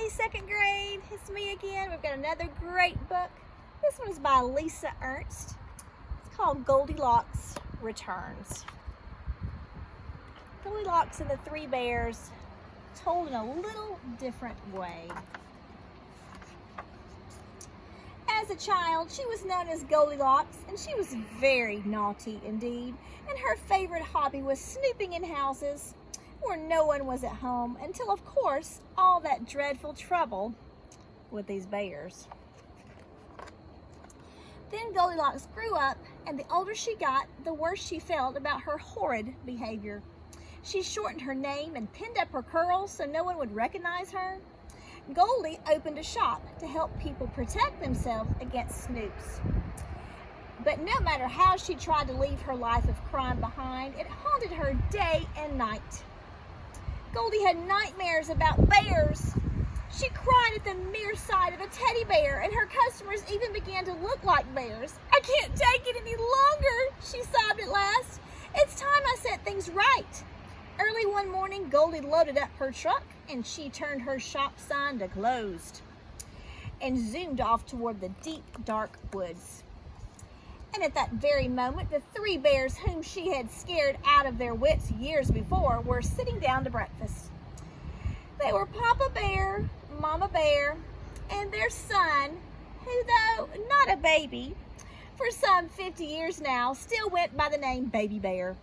second grade. It's me again. We've got another great book. This one is by Lisa Ernst. It's called Goldilocks Returns. Goldilocks and the Three Bears, told in a little different way. As a child, she was known as Goldilocks, and she was very naughty indeed, and her favorite hobby was snooping in houses where no one was at home until, of course, all that dreadful trouble with these bears. Then Goldilocks grew up, and the older she got, the worse she felt about her horrid behavior. She shortened her name and pinned up her curls so no one would recognize her. Goldie opened a shop to help people protect themselves against snoops. But no matter how she tried to leave her life of crime behind, it haunted her day and night. Goldie had nightmares about bears. She cried at the mere sight of a teddy bear, and her customers even began to look like bears. "I can't take it any longer," she sobbed at last. "It's time I set things right." Early one morning, Goldie loaded up her truck, and she turned her shop sign to closed and zoomed off toward the deep, dark woods. And at that very moment, the three bears whom she had scared out of their wits years before were sitting down to breakfast. They were Papa Bear, Mama Bear, and their son, who, though not a baby, for some 50 years now, still went by the name Baby Bear.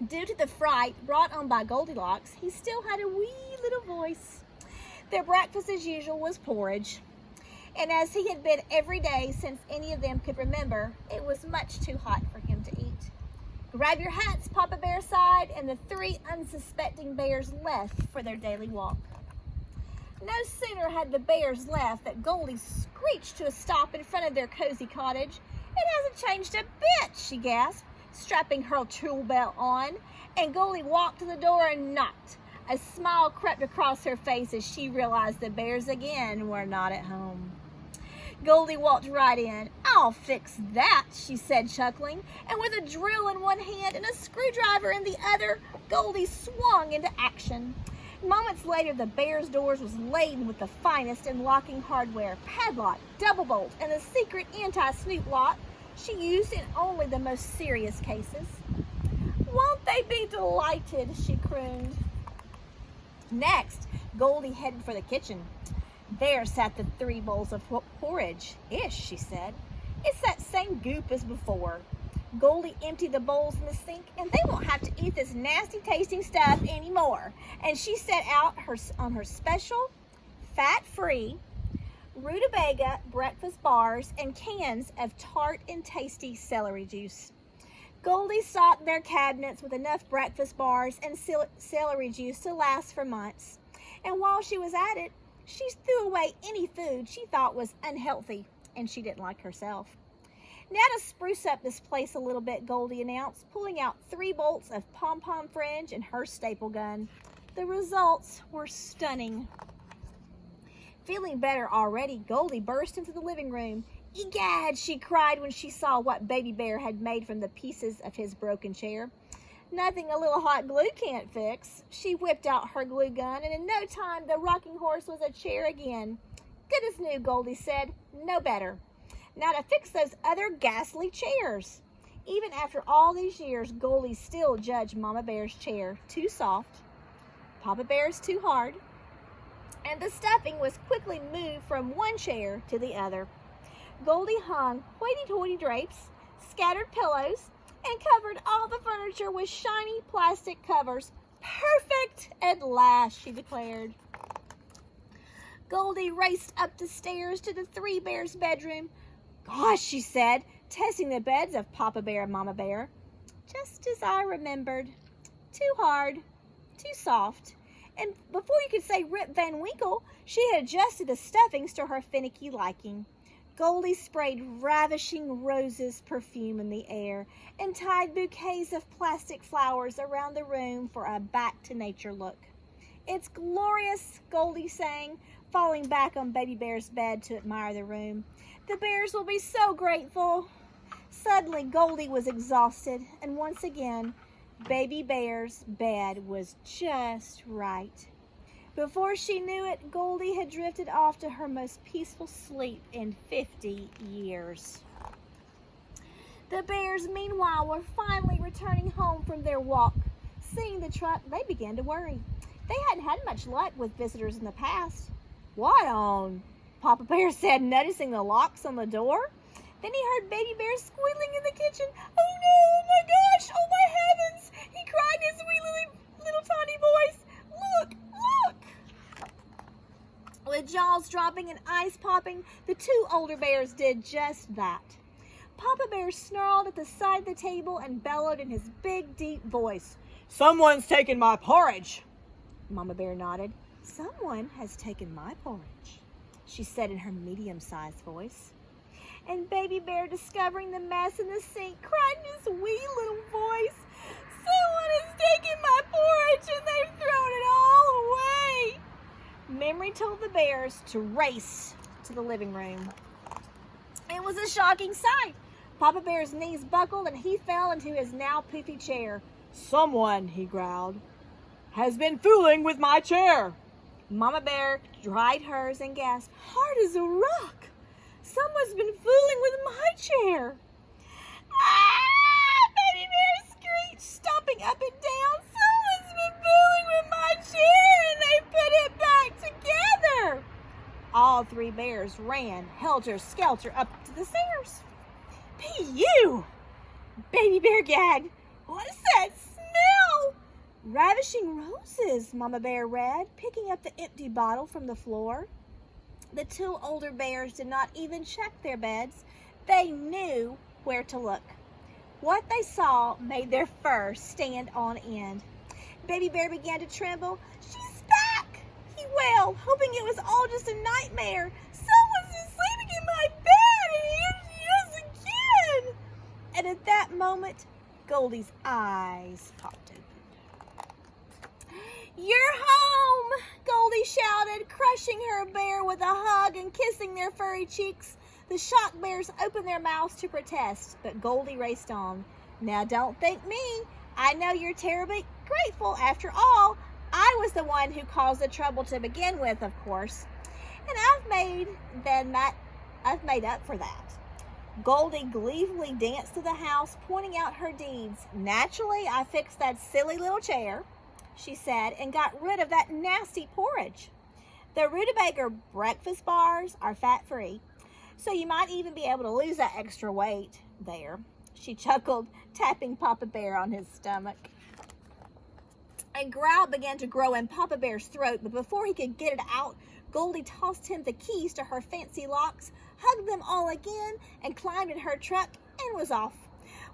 Due to the fright brought on by Goldilocks, he still had a wee little voice. Their breakfast, as usual, was porridge. And as he had been every day since any of them could remember, it was much too hot for him to eat. "Grab your hats," Papa Bear sighed, and the three unsuspecting bears left for their daily walk. No sooner had the bears left that Goldie screeched to a stop in front of their cozy cottage. "It hasn't changed a bit," she gasped, strapping her tool belt on, and Goldie walked to the door and knocked. A smile crept across her face as she realized the bears again were not at home. Goldie walked right in. "I'll fix that," she said, chuckling, and with a drill in one hand and a screwdriver in the other, Goldie swung into action. Moments later, the bears' doors was laden with the finest in locking hardware, padlock, double bolt, and a secret anti-snoop lock she used in only the most serious cases. "Won't they be delighted?" she crooned. Next, Goldie headed for the kitchen. There sat the three bowls of porridge. "Ish," she said. "It's that same goop as before." Goldie emptied the bowls in the sink, and they won't have to eat this nasty tasting stuff anymore. And she set out on her special, fat-free, rutabaga breakfast bars and cans of tart and tasty celery juice. Goldie stocked their cabinets with enough breakfast bars and celery juice to last for months. And while she was at it, she threw away any food she thought was unhealthy and she didn't like herself. "Now to spruce up this place a little bit," Goldie announced, pulling out 3 bolts of pom-pom fringe and her staple gun. The results were stunning. Feeling better already, Goldie burst into the living room. "Egad," she cried when she saw what Baby Bear had made from the pieces of his broken chair. "Nothing a little hot glue can't fix." She whipped out her glue gun, and in no time the rocking horse was a chair again. "Good as new," Goldie said. "No better. Now to fix those other ghastly chairs." Even after all these years, Goldie still judged Mama Bear's chair too soft, Papa Bear's too hard, and the stuffing was quickly moved from one chair to the other. Goldie hung hoity-toity drapes, scattered pillows, and covered all the furniture with shiny plastic covers. "Perfect at last," she declared. Goldie raced up the stairs to the three bears' bedroom. "Gosh," she said, testing the beds of Papa Bear and Mama Bear. "Just as I remembered. Too hard, too soft." And before you could say Rip Van Winkle, she had adjusted the stuffings to her finicky liking. Goldie sprayed ravishing roses perfume in the air and tied bouquets of plastic flowers around the room for a back-to-nature look. "It's glorious," Goldie sang, falling back on Baby Bear's bed to admire the room. "The bears will be so grateful." Suddenly, Goldie was exhausted, and once again, Baby Bear's bed was just right. Before she knew it, Goldie had drifted off to her most peaceful sleep in 50 years. The bears, meanwhile, were finally returning home from their walk. Seeing the truck, they began to worry. They hadn't had much luck with visitors in the past. "What on?" Papa Bear said, noticing the locks on the door. Then he heard Baby Bear squealing in the kitchen. "Oh no, oh my gosh, oh my heavens!" he cried in his wee little tiny voice. "Look, look!" With jaws dropping and eyes popping, the two older bears did just that. Papa Bear snarled at the side of the table and bellowed in his big, deep voice. "Someone's taken my porridge." Mama Bear nodded. "Someone has taken my porridge," she said in her medium-sized voice. And Baby Bear, discovering the mess in the sink, cried in his wee little voice, "Someone has taken my porridge and they've thrown it all away." Memory told the bears to race to the living room. It was a shocking sight. Papa Bear's knees buckled and he fell into his now poofy chair. "Someone," he growled, "has been fooling with my chair." Mama Bear dried hers and gasped, "Hard as a rock. Someone's been fooling with my chair." "Ah!" Baby Bear screeched, stomping up and down. "Someone's been fooling with my chair and they put it back together." All three bears ran helter-skelter up to the stairs. "P.U.!" Baby Bear gagged. "What's that smell?" "Ravishing roses," Mama Bear read, picking up the empty bottle from the floor. The two older bears did not even check their beds. They knew where to look. What they saw made their fur stand on end. Baby Bear began to tremble. "She's back!" he wailed, hoping it was all just a nightmare. "Someone's been sleeping in my bed, and here she is again!" And at that moment, Goldie's eyes popped open. "You're home!" Goldie shouted, crushing her bear with a hug and kissing their furry cheeks. The shocked bears opened their mouths to protest, but Goldie raced on. "Now don't thank me. I know you're terribly grateful. After all, I was the one who caused the trouble to begin with, of course. And I've made up for that." Goldie gleefully danced through the house, pointing out her deeds. "Naturally, I fixed that silly little chair," she said, "and got rid of that nasty porridge. The rutabaga breakfast bars are fat-free, so you might even be able to lose that extra weight there." She chuckled, tapping Papa Bear on his stomach. A growl began to grow in Papa Bear's throat, but before he could get it out, Goldie tossed him the keys to her fancy locks, hugged them all again, and climbed in her truck and was off.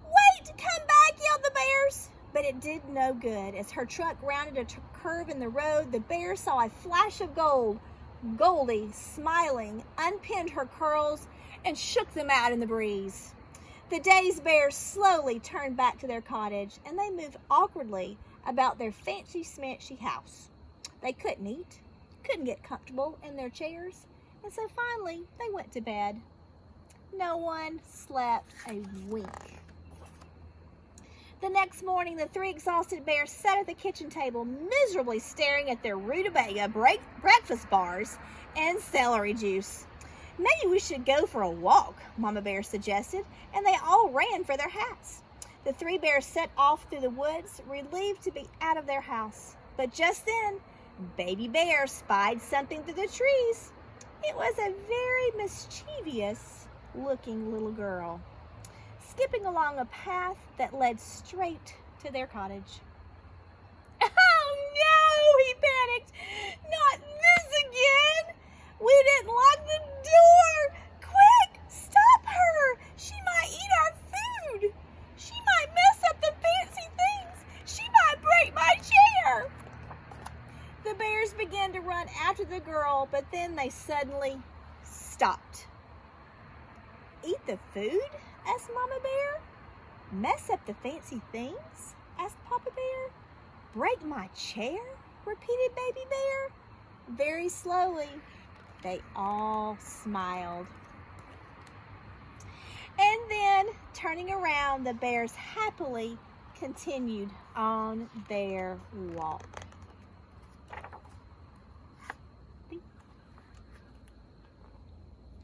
"Wait! Come back!" yelled the bears. But it did no good. As her truck rounded a curve in the road, the bears saw a flash of gold. Goldie, smiling, unpinned her curls and shook them out in the breeze. The dazed bears slowly turned back to their cottage, and they moved awkwardly about their fancy-smancy house. They couldn't eat, couldn't get comfortable in their chairs, and so finally they went to bed. No one slept a wink. The next morning, the three exhausted bears sat at the kitchen table, miserably staring at their rutabaga breakfast bars and celery juice. "Maybe we should go for a walk," Mama Bear suggested, and they all ran for their hats. The three bears set off through the woods, relieved to be out of their house. But just then, Baby Bear spied something through the trees. It was a very mischievous-looking little girl, skipping along a path that led straight to their cottage. "Oh no!" he panicked. "Not this again! We didn't lock the door! Quick! Stop her! She might eat our food! She might mess up the fancy things! She might break my chair!" The bears began to run after the girl, but then they suddenly stopped. "Eat the food?" asked Mama Bear. "Mess up the fancy things?" asked Papa Bear. "Break my chair?" repeated Baby Bear. Very slowly, they all smiled. And then, turning around, the bears happily continued on their walk.